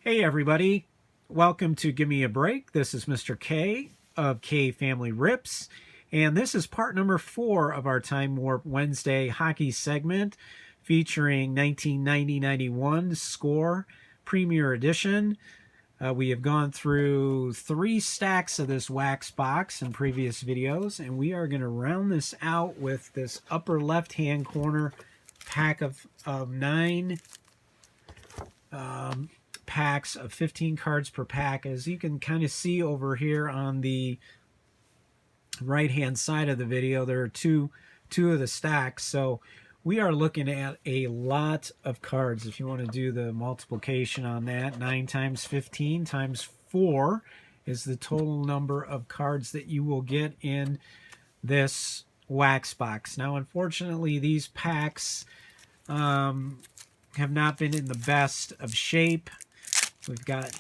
Hey everybody, welcome to Give Me a Break. This is Mr. K of K Family Rips, and this is part number 4 of our Time Warp Wednesday hockey segment featuring 1990-91 Score Premier Edition. We have gone through 3 stacks of this wax box in previous videos, and we are going to round this out with this upper left-hand corner pack of 9 packs of 15 cards per pack. As you can kind of see over here on the right hand side of the video, there are two of the stacks, so we are looking at a lot of cards. If you want to do the multiplication on that, 9 times 15 times 4 is the total number of cards that you will get in this wax box. Now unfortunately these packs have not been in the best of shape. We've got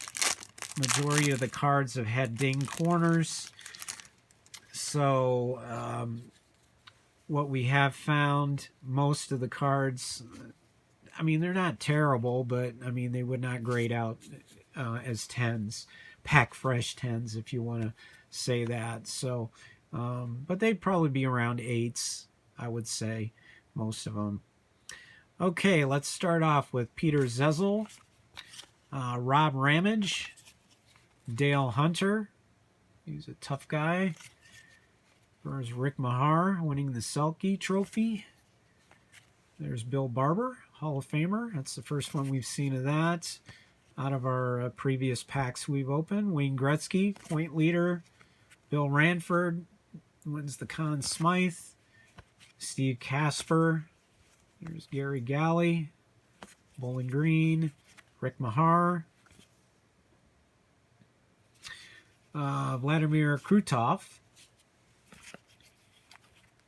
majority of the cards have had ding corners. So what we have found, most of the cards, I mean, they're not terrible, but I mean, they would not grade out as 10s, pack fresh 10s, if you want to say that. So, but they'd probably be around 8s, I would say, most of them. Okay, let's start off with Peter Zezel, Rob Ramage, Dale Hunter. He's a tough guy. There's Rick Mahar winning the Selke Trophy. There's Bill Barber, Hall of Famer. That's the first one we've seen of that out of our previous packs we've opened. Wayne Gretzky, point leader. Bill Ranford wins the Conn Smythe. Steve Casper. Here's Gary Galley, Bowling Green, Rick Mahar, Vladimir Krutov,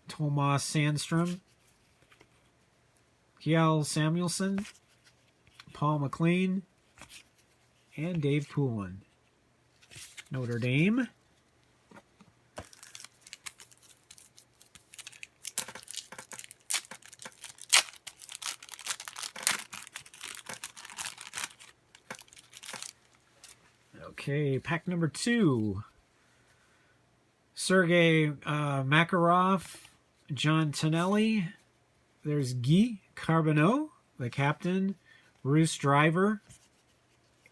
Tomas Sandstrom, Kjell Samuelson, Paul McLean, and Dave Poulin. Notre Dame. Okay, pack number 2. Sergei Makarov, John Tonelli. There's Guy Carbonneau, the captain. Bruce Driver,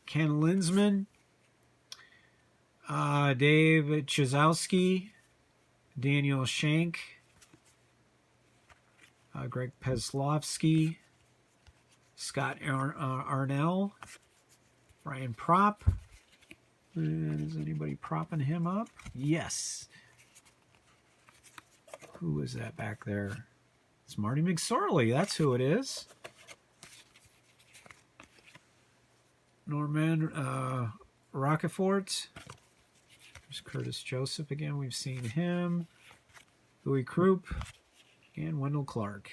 Ken Linsman, Dave Chizowski, Daniel Shank, Greg Peslovsky, Scott Arnell, Brian Propp. Is anybody propping him up? Yes. Who is that back there? It's Marty McSorley. That's who it is. Norman Rockefort. There's Curtis Joseph again. We've seen him. Louis Krupp and Wendell Clark.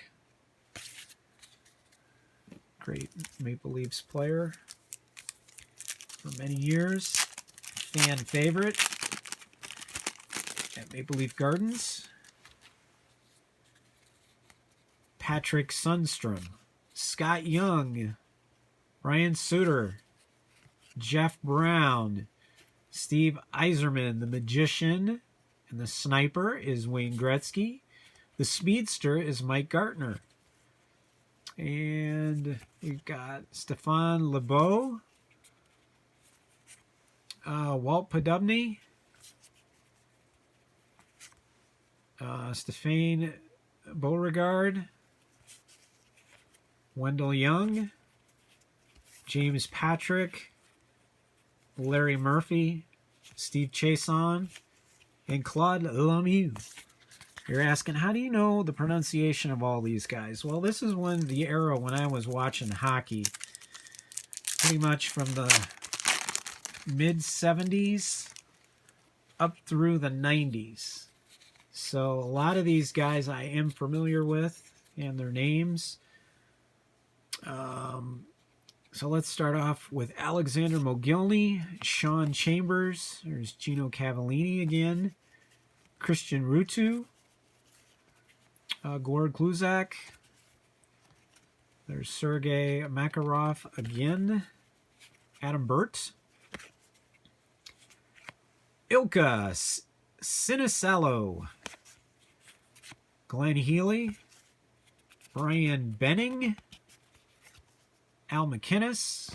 Great Maple Leafs player for many years. Fan favorite at Maple Leaf Gardens. Patrick Sundstrom, Scott Young, Ryan Suter, Jeff Brown, Steve Yzerman, the Magician, and the Sniper is Wayne Gretzky. The Speedster is Mike Gartner. And we've got Stefan Lebeau, Walt Podubny, Stéphane Beauregard, Wendell Young, James Patrick, Larry Murphy, Steve Chason, and Claude Lemieux. You're asking, how do you know the pronunciation of all these guys? Well, this is when the era when I was watching hockey, pretty much from the mid-70s up through the 90s. So a lot of these guys I am familiar with and their names. So let's start off with Alexander Mogilny, Sean Chambers. There's Gino Cavallini again. Christian Ruutu. Gord Kluzak. There's Sergei Makarov again. Adam Burt. Ilka Cinicello. Glenn Healy. Brian Benning. Al McInnes.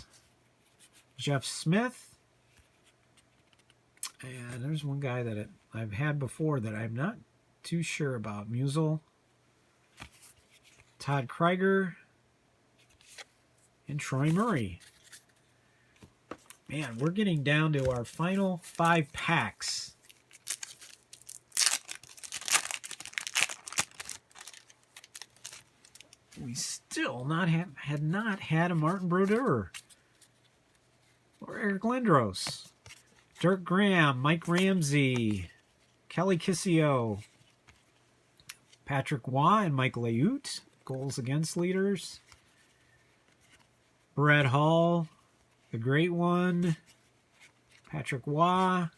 Jeff Smith. And there's one guy that I've had before that I'm not too sure about. Musial. Todd Krieger. And Troy Murray. Man, we're getting down to our final 5 packs. We still had not had a Martin Brodeur or Eric Lindros, Dirk Graham, Mike Ramsey, Kelly Kissio, Patrick Waugh and Mike Leute, goals against leaders. Brett Hall, the great one, Patrick Waugh,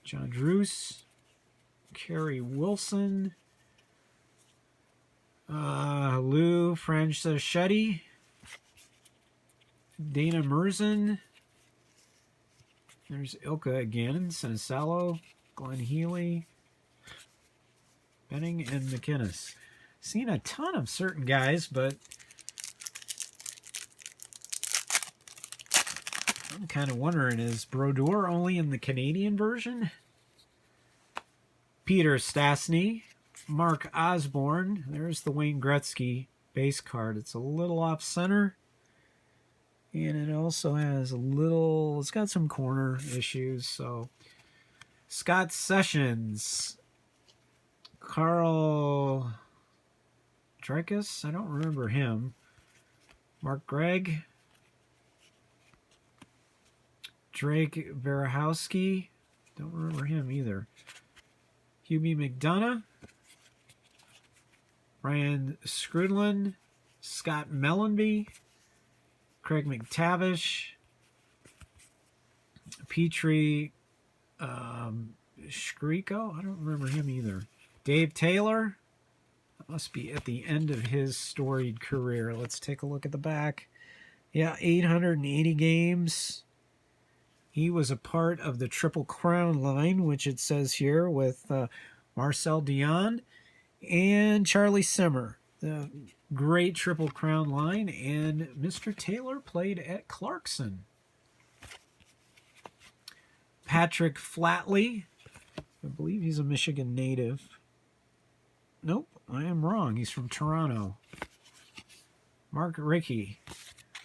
John Druce, Kerry Wilson, Lou Franceschetti, Dana Merzen. There's Ilka again, Cinicello, Glenn Healy, Benning, and McInnes. Seen a ton of certain guys, but I'm kind of wondering, is Brodeur only in the Canadian version? Peter Stastny, Mark Osborne. There's the Wayne Gretzky base card. It's a little off center. And it also has it's got some corner issues. So, Scott Sessions, Carl Drekas, I don't remember him. Mark Gregg, Drake Verahowski, don't remember him either. Hubie McDonough, Ryan Skrudlin, Scott Mellenby, Craig McTavish, Petrie Shkriko, I don't remember him either. Dave Taylor, that must be at the end of his storied career. Let's take a look at the back. Yeah, 880 games. He was a part of the Triple Crown line, which it says here, with Marcel Dion and Charlie Simmer. The great Triple Crown line, and Mr. Taylor played at Clarkson. Patrick Flatley, I believe he's a Michigan native. Nope, I am wrong. He's from Toronto. Mark Rickey.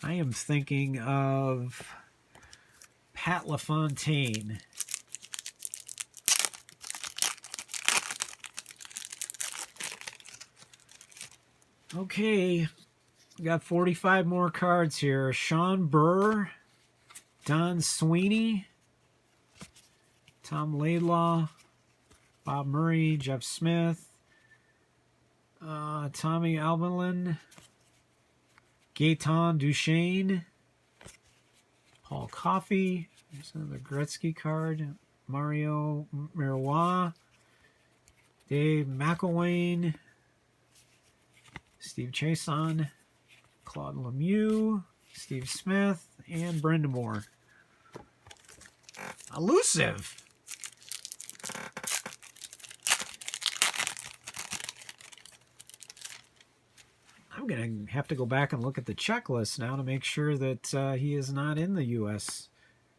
I am thinking of Pat LaFontaine. Okay, we got 45 more cards here. Sean Burr, Don Sweeney, Tom Laidlaw, Bob Murray, Jeff Smith, Tommy Albanlin, Gaetan Duchesne, Paul Coffey, there's another Gretzky card, Mario Marois, Dave McElwain, Steve Chason, Claude Lemieux, Steve Smith, and Brenda Moore. Elusive! I'm going to have to go back and look at the checklist now to make sure that he is not in the U.S.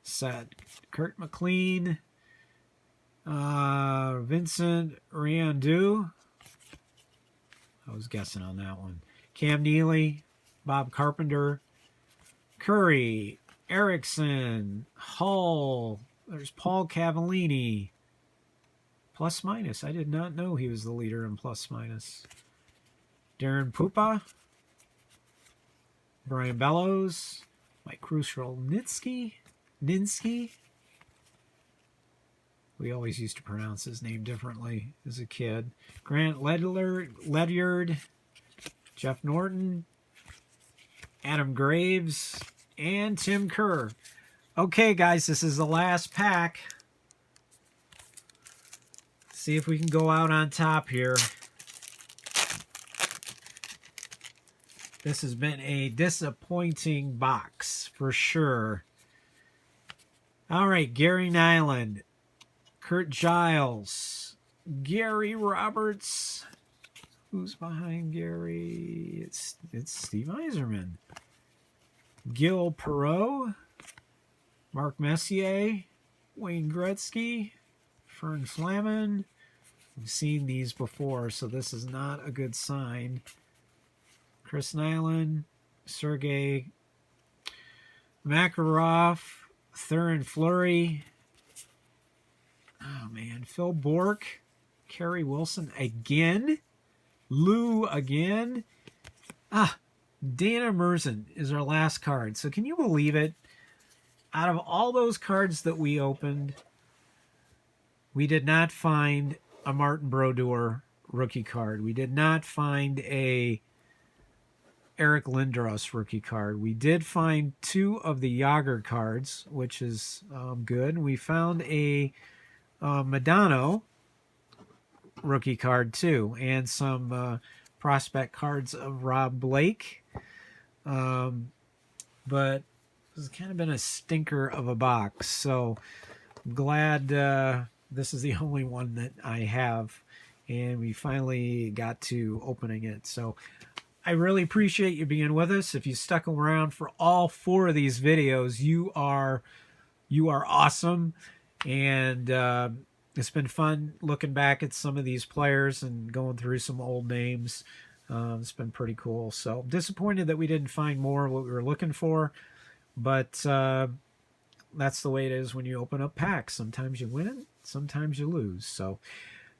set. Kurt McLean, Vincent Riandu. I was guessing on that one. Cam Neely, Bob Carpenter, Curry, Erickson, Hull. There's Paul Cavallini. Plus minus. I did not know he was the leader in plus minus. Darren Pupa, Brian Bellows, Mike Krushelnitsky, Ninsky. We always used to pronounce his name differently as a kid. Grant Ledyard, Jeff Norton, Adam Graves, and Tim Kerr. Okay, guys, this is the last pack. See if we can go out on top here. This has been a disappointing box for sure. All right, Gary Nyland, Kurt Giles, Gary Roberts. Who's behind Gary? It's Steve Yzerman. Gil Perreault, Mark Messier, Wayne Gretzky, Fern Flaman. We've seen these before, so this is not a good sign. Chris Nyland, Sergei Makarov, Theoren Fleury. Oh, man. Phil Bourque, Kerry Wilson again. Lou again. Dana Merzen is our last card. So can you believe it? Out of all those cards that we opened, we did not find a Martin Brodeur rookie card. We did not find a Eric Lindros rookie card. We did find 2 of the Jágr cards, which is good. We found a Modano rookie card too, and some prospect cards of Rob Blake. But this has kind of been a stinker of a box, so I'm glad this is the only one that I have, and we finally got to opening it. So I really appreciate you being with us. If you stuck around for all 4 of these videos, you are awesome, and it's been fun looking back at some of these players and going through some old names. It's been pretty cool. So disappointed that we didn't find more of what we were looking for, but that's the way it is when you open up packs. Sometimes you win, sometimes you lose. So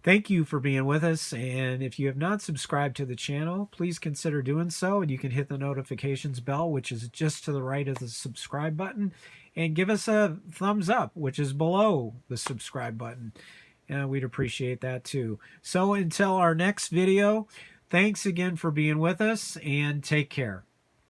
thank you for being with us, and if you have not subscribed to the channel, please consider doing so, and you can hit the notifications bell, which is just to the right of the subscribe button, and give us a thumbs up, which is below the subscribe button. We'd appreciate that too. So until our next video, thanks again for being with us, and take care.